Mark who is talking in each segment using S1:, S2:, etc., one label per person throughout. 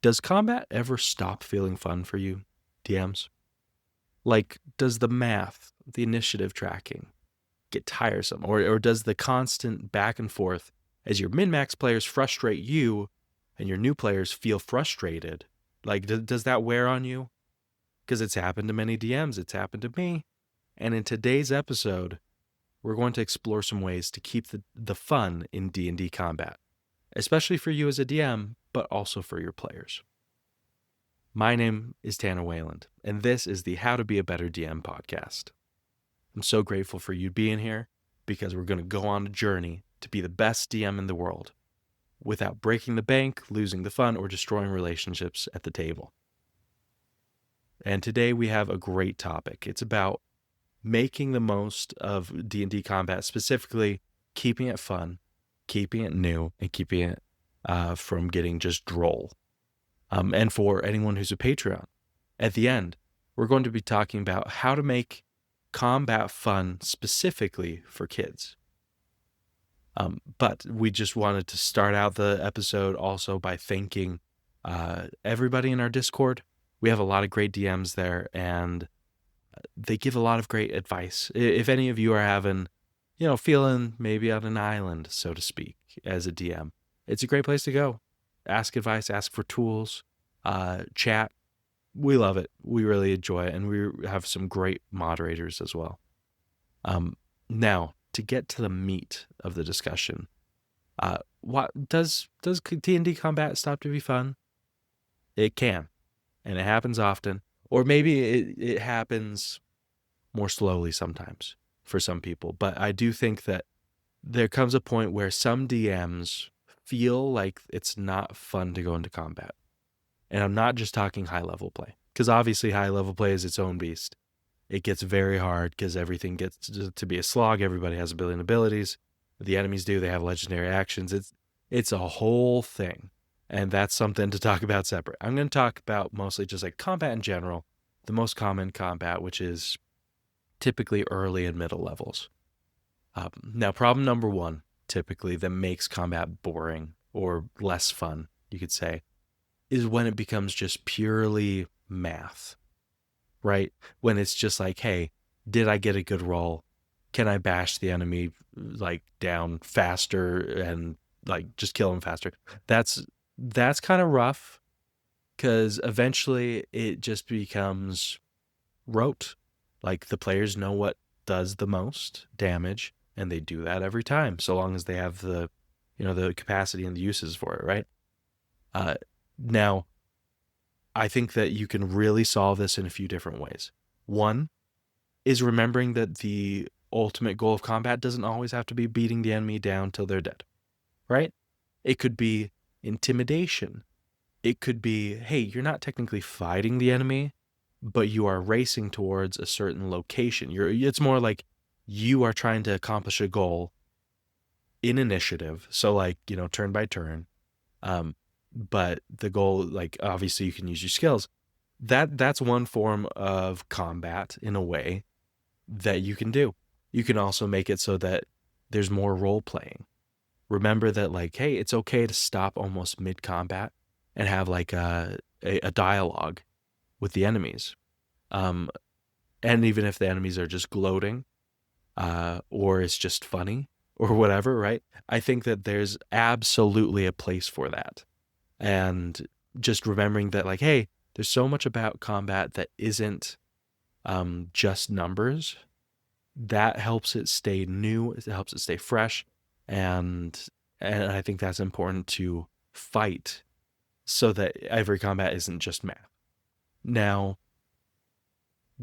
S1: Does combat ever stop feeling fun for you, DMs? Like, does the math, the initiative tracking get tiresome? Or does the constant back and forth as your min-max players frustrate you and your new players feel frustrated? Like, does that wear on you? Because it's happened to many DMs. It's happened to me. And in today's episode, we're going to explore some ways to keep the fun in D&D combat, especially for you as a DM, but also for your players. My name is Tanner Wayland, and this is the How to Be a Better DM podcast. I'm so grateful for you being here because we're going to go on a journey to be the best DM in the world without breaking the bank, losing the fun, or destroying relationships at the table. And today we have a great topic. It's about making the most of D&D combat, specifically keeping it fun, keeping it new, and keeping it from getting just droll. And for anyone who's a Patreon, at the end, we're going to be talking about how to make combat fun specifically for kids. But we just wanted to start out the episode also by thanking everybody in our Discord. We have a lot of great DMs there, and they give a lot of great advice. If any of you are having, feeling maybe on an island, so to speak, as a DM, it's a great place to go. Ask advice, ask for tools, chat. We love it. We really enjoy it. And we have some great moderators as well. Now, to get to the meat of the discussion, what does D&D combat stop to be fun? It can, and it happens often. Or maybe it happens more slowly sometimes for some people. But I do think that there comes a point where some DMs feel like it's not fun to go into combat. And I'm not just talking high-level play, because obviously high-level play is its own beast. It gets very hard because everything gets to be a slog. Everybody has a billion abilities. The enemies do. They have legendary actions. It's a whole thing. And that's something to talk about separate. I'm going to talk about mostly just like combat in general, the most common combat, which is typically early and middle levels. Now, problem number one, typically, that makes combat boring or less fun, you could say, is when it becomes just purely math, right? When it's just like, hey, did I get a good roll? Can I bash the enemy like down faster and like just kill him faster? That's kind of rough because eventually it just becomes rote. Like the players know what does the most damage, and they do that every time, so long as they have the capacity and the uses for it, right? Now, I think that you can really solve this in a few different ways. One is remembering that the ultimate goal of combat doesn't always have to be beating the enemy down till they're dead, right? It could be intimidation. It could be, hey, you're not technically fighting the enemy, but you are racing towards a certain location. It's more like you are trying to accomplish a goal in initiative. So like, turn by turn. But the goal, like obviously you can use your skills. That's one form of combat in a way that you can do. You can also make it so that there's more role playing. Remember that like, hey, it's okay to stop almost mid-combat and have like a dialogue with the enemies. And even if the enemies are just gloating, or it's just funny or whatever, right? I think that there's absolutely a place for that. And just remembering that like, hey, there's so much about combat that isn't just numbers. That helps it stay new. It helps it stay fresh. And I think that's important to fight so that every combat isn't just math. Now,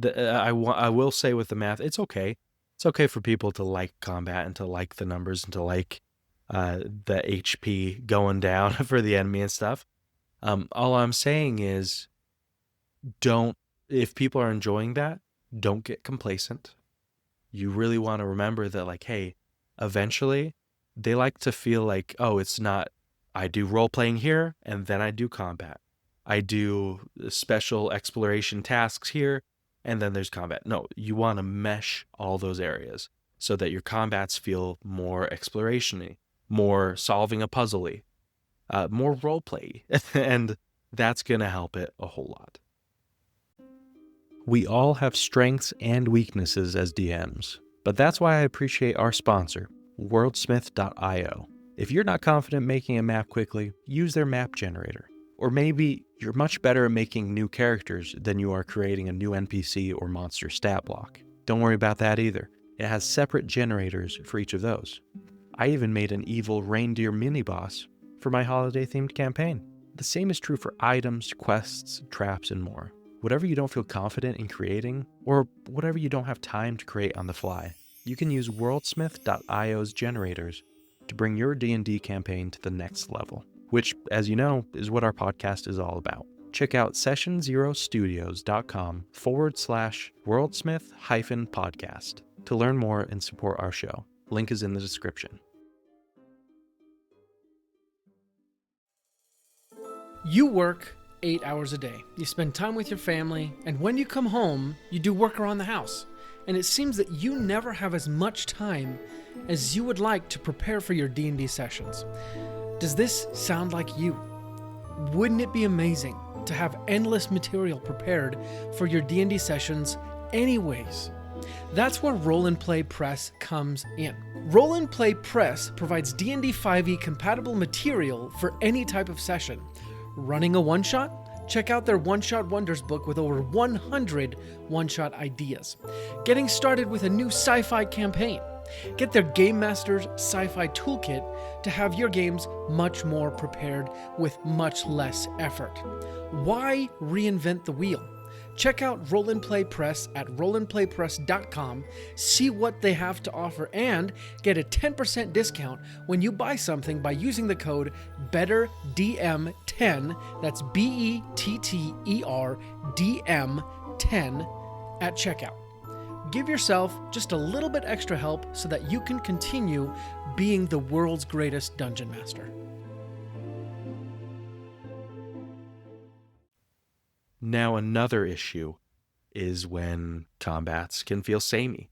S1: I will say with the math, it's okay. It's okay for people to like combat and to like the numbers and to like the HP going down for the enemy and stuff. All I'm saying is if people are enjoying that, don't get complacent. You really want to remember that like, hey, eventually they like to feel like, oh, it's not, I do role playing here and then I do combat. I do special exploration tasks here and then there's combat. No, you want to mesh all those areas so that your combats feel more exploration-y, more solving a puzzle-y, more role play. And That's going to help it a whole lot. We all have strengths and weaknesses as DMs, but that's why I appreciate our sponsor, worldsmith.io. If you're not confident making a map quickly, use their map generator. Or maybe you're much better at making new characters than you are creating a new NPC or monster stat block. Don't worry about that either. It has separate generators for each of those. I even made an evil reindeer mini-boss for my holiday-themed campaign. The same is true for items, quests, traps, and more. Whatever you don't feel confident in creating, or whatever you don't have time to create on the fly, you can use worldsmith.io's generators to bring your D&D campaign to the next level, which, as you know, is what our podcast is all about. Check out sessionzerostudios.com/worldsmith-podcast to learn more and support our show. Link is in the description.
S2: You work 8 hours a day. You spend time with your family, and when you come home, you do work around the house. And it seems that you never have as much time as you would like to prepare for your D&D sessions. Does this sound like you? Wouldn't it be amazing to have endless material prepared for your D&D sessions anyways? That's where Roll and Play Press comes in. Roll and Play Press provides D&D 5e compatible material for any type of session. Running a one-shot? Check out their One-Shot Wonders book with over 100 one-shot ideas. Getting started with a new sci-fi campaign? Get their Game Master's Sci-Fi Toolkit to have your games much more prepared with much less effort. Why reinvent the wheel? Check out Roll and Play Press at rollandplaypress.com, see what they have to offer, and get a 10% discount when you buy something by using the code BETTERDM10, that's BETTERDM10 at checkout. Give yourself just a little bit extra help so that you can continue being the world's greatest dungeon master.
S1: Now, another issue is when combats can feel samey.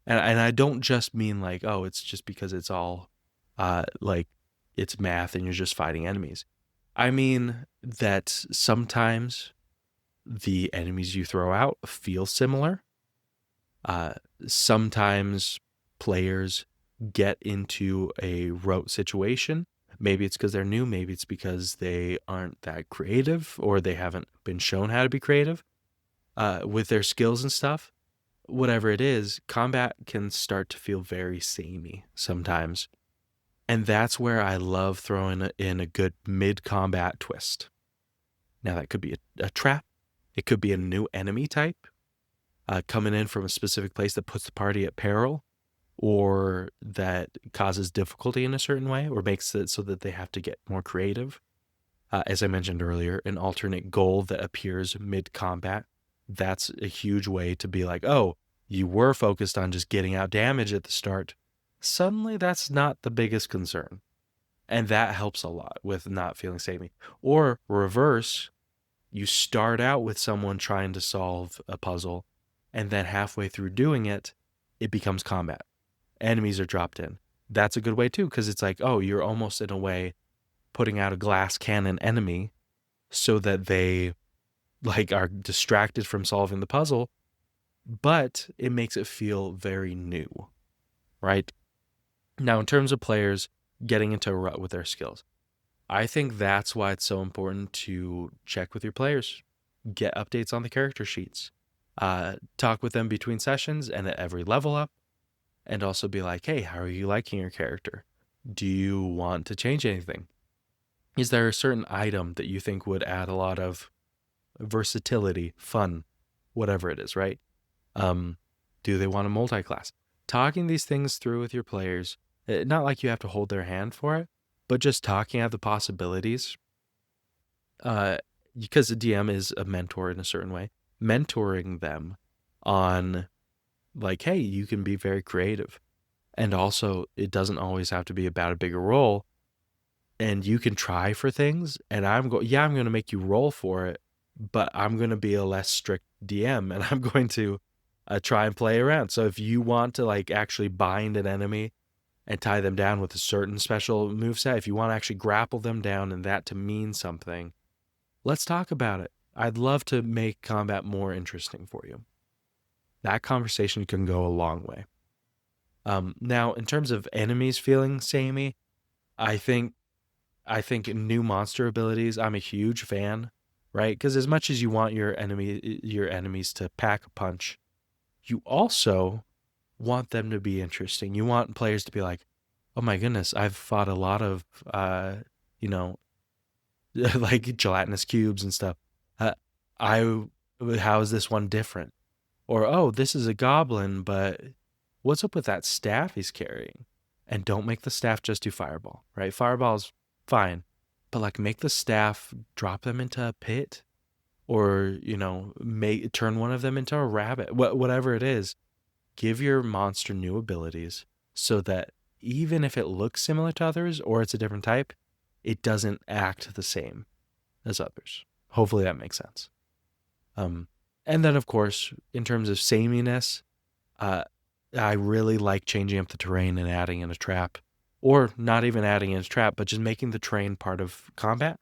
S1: And I don't just mean like, oh, it's just because it's all like it's math and you're just fighting enemies. I mean that sometimes the enemies you throw out feel similar. Sometimes players get into a rote situation. Maybe it's because they're new. Maybe it's because they aren't that creative or they haven't been shown how to be creative with their skills and stuff. Whatever it is, combat can start to feel very samey sometimes. And that's where I love throwing in a good mid-combat twist. Now, that could be a trap. It could be a new enemy type coming in from a specific place that puts the party at peril, or that causes difficulty in a certain way, or makes it so that they have to get more creative. As I mentioned earlier, an alternate goal that appears mid-combat. That's a huge way to be like, oh, you were focused on just getting out damage at the start. Suddenly, that's not the biggest concern. And that helps a lot with not feeling samey. Or reverse, you start out with someone trying to solve a puzzle, and then halfway through doing it, it becomes combat. Enemies are dropped in. That's a good way too, because it's like, oh, you're almost in a way putting out a glass cannon enemy so that they like are distracted from solving the puzzle, but it makes it feel very new, right? Now, in terms of players getting into a rut with their skills, I think that's why it's so important to check with your players, get updates on the character sheets, talk with them between sessions and at every level up, and also be like, hey, how are you liking your character? Do you want to change anything? Is there a certain item that you think would add a lot of versatility, fun, whatever it is, right? Do they want a multi-class? Talking these things through with your players, not like you have to hold their hand for it, but just talking out the possibilities. Because the DM is a mentor in a certain way, mentoring them on like, hey, you can be very creative. And also, it doesn't always have to be about a bigger role. And you can try for things. And I'm going to make you roll for it, but I'm going to be a less strict DM and I'm going to try and play around. So if you want to like actually bind an enemy and tie them down with a certain special moveset, if you want to actually grapple them down and that to mean something, let's talk about it. I'd love to make combat more interesting for you. That conversation can go a long way. Now, in terms of enemies feeling samey, I think new monster abilities. I'm a huge fan, right? Because as much as you want your enemies to pack a punch, you also want them to be interesting. You want players to be like, "Oh my goodness, I've fought a lot of, you know, like gelatinous cubes and stuff. Uh, I how is this one different?" Or, "Oh, this is a goblin, but what's up with that staff he's carrying?" And don't make the staff just do fireball, right? Fireball's fine, but like make the staff drop them into a pit, or turn one of them into a rabbit. Whatever it is, give your monster new abilities so that even if it looks similar to others or it's a different type, it doesn't act the same as others. Hopefully that makes sense. And then, of course, in terms of sameness, uh, I really like changing up the terrain and adding in a trap, or not even adding in a trap, but just making the terrain part of combat.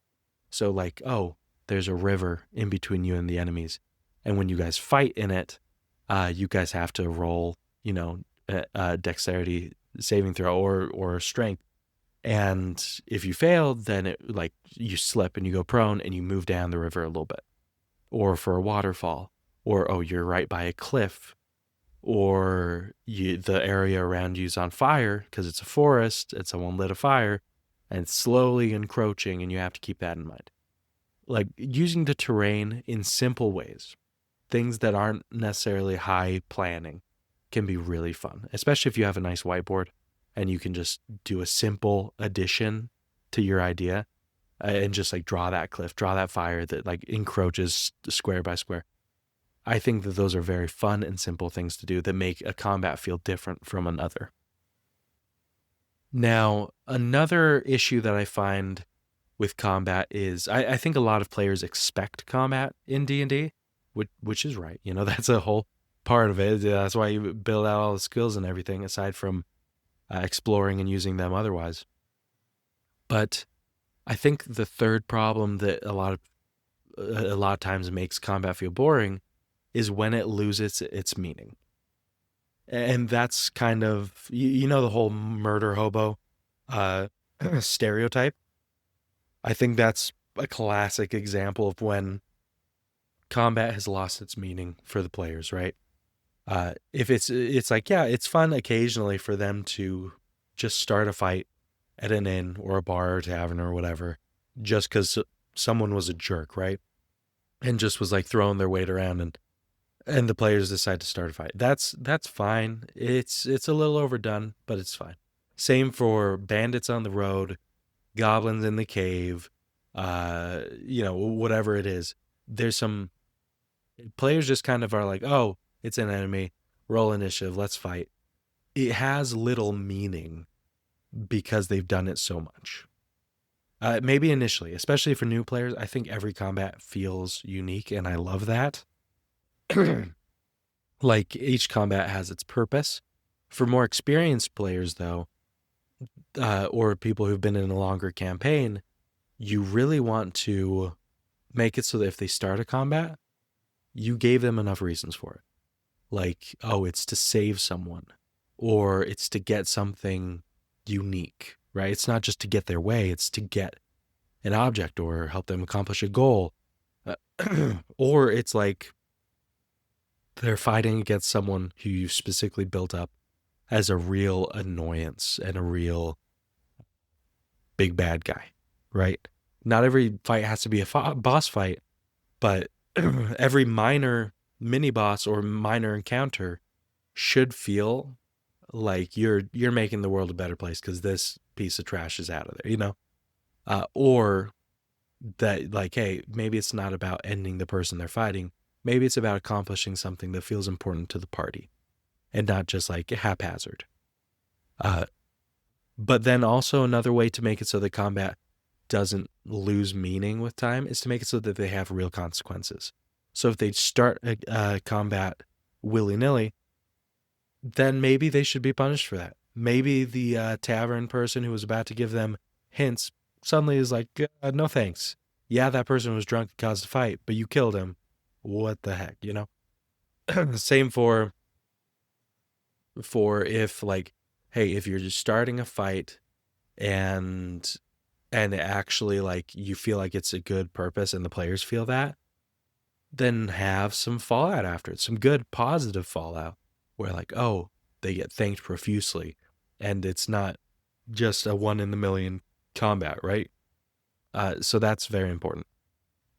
S1: So, like, oh, there's a river in between you and the enemies, and when you guys fight in it, you guys have to roll, a dexterity saving throw or strength. And if you fail, then you slip and you go prone and you move down the river a little bit, or for a waterfall, or oh, you're right by a cliff, or the area around you is on fire because it's a forest and someone lit a fire and it's slowly encroaching, and you have to keep that in mind. Like using the terrain in simple ways, things that aren't necessarily high planning, can be really fun, especially if you have a nice whiteboard and you can just do a simple addition to your idea and just like draw that cliff, draw that fire that like encroaches square by square. I think that those are very fun and simple things to do that make a combat feel different from another. Now, another issue that I find with combat is I think a lot of players expect combat in D&D, which is right. That's a whole part of it. That's why you build out all the skills and everything, aside from exploring and using them otherwise. But I think the third problem that a lot of times makes combat feel boring is when it loses its meaning. And that's kind of, the whole murder hobo stereotype. I think that's a classic example of when combat has lost its meaning for the players, right? If it's like, yeah, it's fun occasionally for them to just start a fight at an inn or a bar or tavern or whatever, just because someone was a jerk, right? And just was like throwing their weight around, and the players decide to start a fight. That's fine. It's a little overdone, but it's fine. Same for bandits on the road, goblins in the cave, whatever it is. There's some players just kind of are like, oh, it's an enemy, roll initiative, let's fight. It has little meaning because they've done it so much. Maybe initially, especially for new players, I think every combat feels unique, and I love that. Like each combat has its purpose. For more experienced players, though, or people who've been in a longer campaign, you really want to make it so that if they start a combat, you gave them enough reasons for it. Like, oh, it's to save someone, or it's to get something unique, right? It's not just to get their way, it's to get an object or help them accomplish a goal. Or it's like they're fighting against someone who you specifically built up as a real annoyance and a real big bad guy, right? Not every fight has to be a boss fight, but every minor mini boss or minor encounter should feel like you're making the world a better place because this piece of trash is out of there, or that like, hey, maybe it's not about ending the person they're fighting. Maybe it's about accomplishing something that feels important to the party and not just like haphazard. But then also another way to make it so the combat doesn't lose meaning with time is to make it so that they have real consequences. So if they start a combat willy-nilly, then maybe they should be punished for that. Maybe the tavern person who was about to give them hints suddenly is like, no thanks. Yeah, that person was drunk and caused a fight, but you killed him. What the heck, you know? Same for if like, hey, if you're just starting a fight and it actually like you feel like it's a good purpose and the players feel that, then have some fallout after it, some good positive fallout where like, oh, they get thanked profusely and it's not just a one in the million combat, right? So that's very important.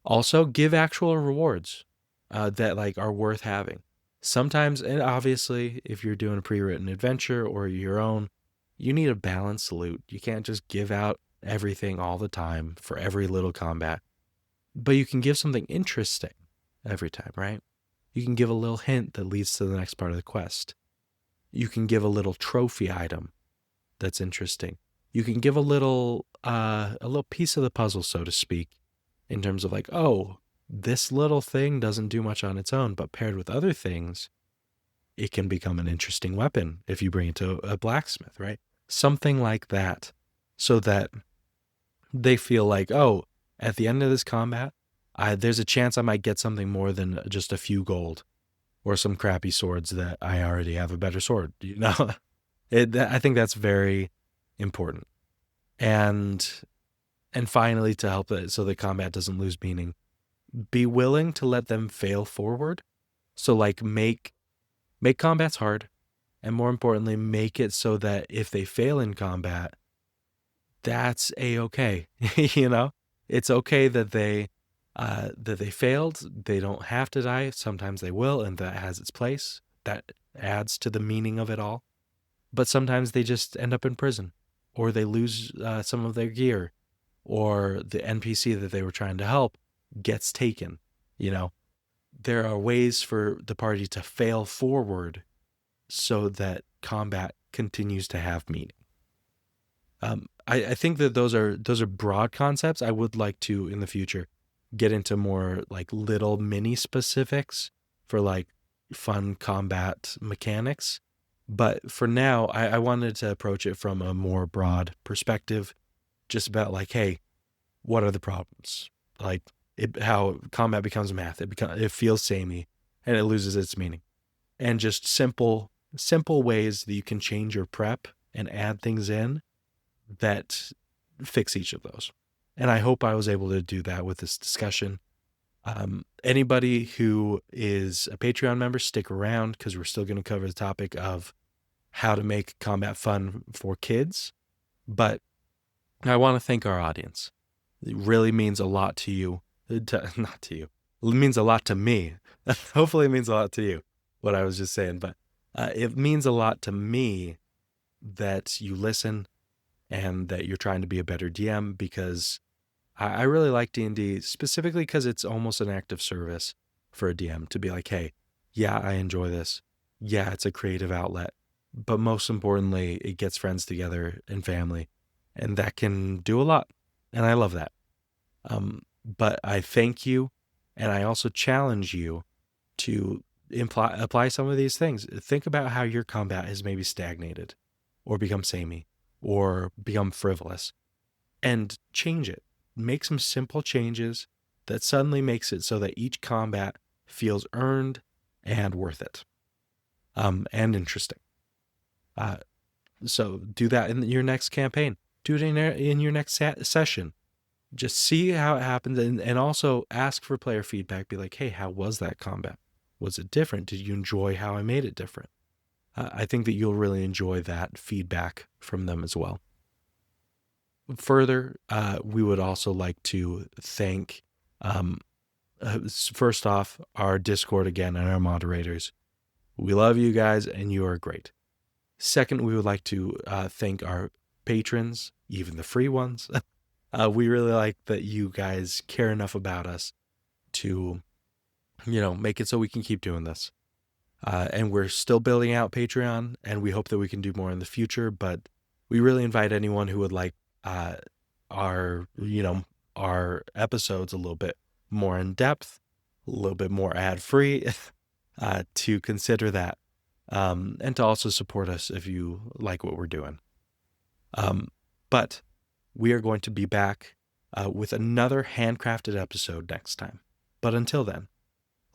S1: Also, give actual rewards that like are worth having. Sometimes, and obviously, if you're doing a pre-written adventure or your own, you need a balanced loot. You can't just give out everything all the time for every little combat, but you can give something interesting every time, right? You can give a little hint that leads to the next part of the quest. You can give a little trophy item that's interesting. You can give a little piece of the puzzle, so to speak, in terms of like, oh, this little thing doesn't do much on its own, but paired with other things, it can become an interesting weapon if you bring it to a blacksmith, right? Something like that, so that they feel like, oh, at the end of this combat, there's a chance I might get something more than just a few gold or some crappy swords that I already have a better sword. You know, I think that's very important. And finally, to help it so the combat doesn't lose meaning, be willing to let them fail forward. So like make combats hard, and more importantly, make it so that if they fail in combat, that's a-okay. You know, it's okay that they failed. They don't have to die. Sometimes they will, and that has its place. That adds to the meaning of it all. But sometimes they just end up in prison, or they lose some of their gear, or the NPC that they were trying to help gets taken. You know, there are ways for the party to fail forward so that combat continues to have meaning. I think that those are broad concepts. I would like to in the future get into more like little mini specifics for like fun combat mechanics. But for now, I wanted to approach it from a more broad perspective, just about like, hey, what are the problems? Like how combat becomes math. It feels samey and it loses its meaning. And just simple ways that you can change your prep and add things in that fix each of those. And I hope I was able to do that with this discussion. Anybody who is a Patreon member, stick around because we're still going to cover the topic of how to make combat fun for kids. But I want to thank our audience. It really means a lot to you. Not to you. It means a lot to me. Hopefully it means a lot to you, what I was just saying. But it means a lot to me that you listen and that you're trying to be a better DM, because I really like D&D specifically because it's almost an act of service for a DM to be like, hey, yeah, I enjoy this. Yeah, it's a creative outlet. But most importantly, it gets friends together and family. And that can do a lot. And I love that. But I thank you. And I also challenge you to apply some of these things. Think about how your combat has maybe stagnated or become samey or become frivolous, and change it. Make some simple changes that suddenly makes it so that each combat feels earned and worth it, and interesting. So do that in your next campaign. Do it in your next session. Just see how it happens, and also ask for player feedback. Be like, hey, how was that combat? Was it different? Did you enjoy how I made it different? I think that you'll really enjoy that feedback from them as well. Further, we would also like to thank, first off, our Discord again and our moderators. We love you guys, and you are great. Second, we would like to thank our patrons, even the free ones. We really like that you guys care enough about us to, make it so we can keep doing this. And we're still building out Patreon, and we hope that we can do more in the future. But we really invite anyone who would like our episodes a little bit more in depth, a little bit more ad free, to consider that, and to also support us if you like what we're doing. But we are going to be back with another handcrafted episode next time. But until then,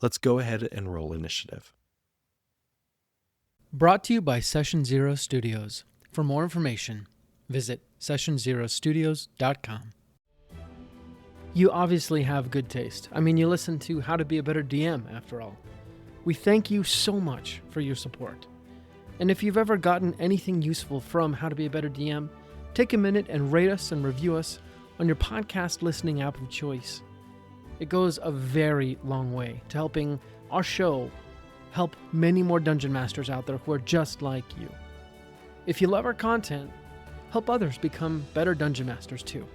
S1: let's go ahead and roll initiative.
S2: Brought to you by Session Zero Studios. For more information, visit sessionzerostudios.com. You obviously have good taste. I mean, you listen to How to Be a Better DM, after all. We thank you so much for your support. And if you've ever gotten anything useful from How to Be a Better DM, take a minute and rate us and review us on your podcast listening app of choice. It goes a very long way to helping our show help many more dungeon masters out there who are just like you. If you love our content, help others become better dungeon masters too.